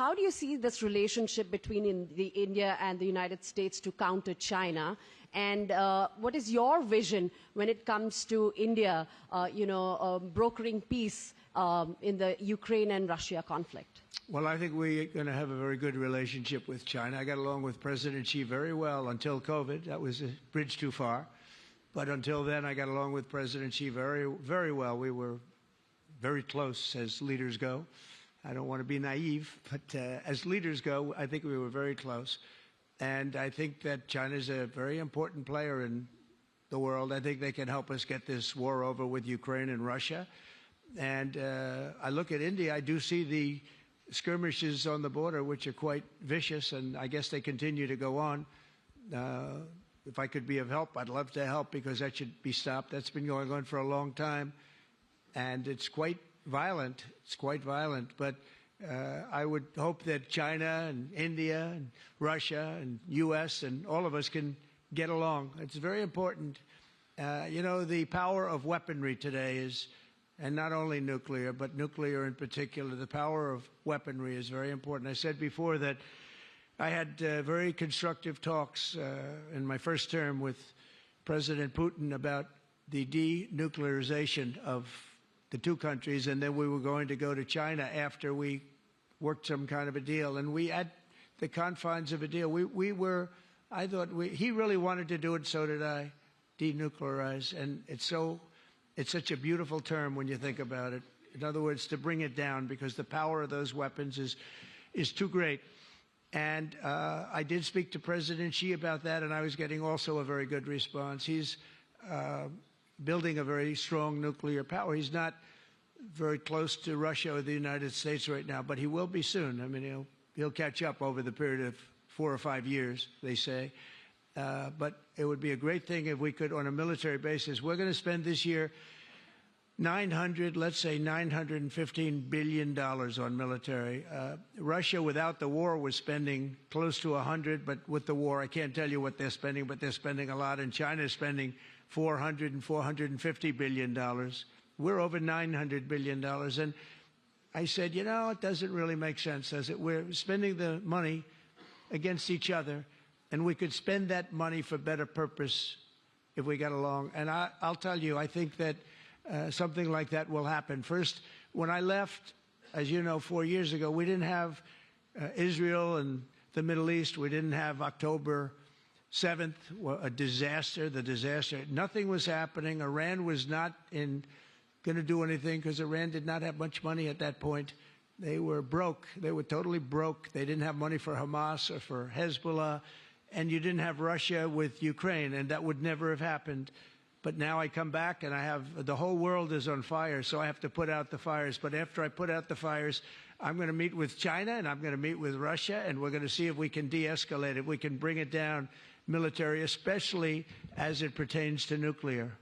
how do you see this relationship between India and the United States to counter China? And what is your vision when it comes to India, brokering peace in the Ukraine and Russia conflict? Well, I think we're going to have a very good relationship with China. I got along with President Xi very well until COVID. That was a bridge too far. But until then, I got along with President Xi very, very well. We were very close as leaders go. I don't want to be naive, but as leaders go, I think we were very close. And I think that China is a very important player in the world. I think they can help us get this war over with Ukraine and Russia. And I look at India, I do see the skirmishes on the border, which are quite vicious, and I guess they continue to go on. If I could be of help, I'd love to help, because that should be stopped. That's been going on for a long time, and it's quite violent. It's quite violent, but I would hope that China and India and Russia and U.S. and all of us can get along. It's very important. The power of weaponry today is, and not only nuclear, but nuclear in particular, the power of weaponry is very important. I said before that I had very constructive talks in my first term with President Putin about the denuclearization of the two countries, and then we were going to go to China after we worked some kind of a deal. And we, at the confines of a deal, I thought he really wanted to do it, so did I, denuclearize. And it's such a beautiful term when you think about it. In other words, to bring it down, because the power of those weapons is too great. And I did speak to President Xi about that, and I was getting also a very good response. He's building a very strong nuclear power. He's not very close to Russia or the United States right now, but he will be soon. I mean, he'll catch up over the period of 4 or 5 years, they say. But it would be a great thing if we could, on a military basis. We're going to spend this year $915 billion on military. Russia, without the war, was spending close to 100, but with the war, I can't tell you what they're spending, but they're spending a lot. And China is spending $400 and $450 billion. We're over $900 billion. And I said, it doesn't really make sense, does it? We're spending the money against each other, and we could spend that money for better purpose if we got along. And I'll tell you, I think that something like that will happen. First, when I left, as you know, 4 years ago, we didn't have Israel and the Middle East. We didn't have October 7th, a disaster, the disaster. Nothing was happening. Iran was not going to do anything, because Iran did not have much money at that point. They were broke. They were totally broke. They didn't have money for Hamas or for Hezbollah. And you didn't have Russia with Ukraine, and that would never have happened. But now I come back, and the whole world is on fire, so I have to put out the fires. But after I put out the fires, I'm going to meet with China, and I'm going to meet with Russia, and we're going to see if we can de-escalate, if we can bring it down military, especially as it pertains to nuclear.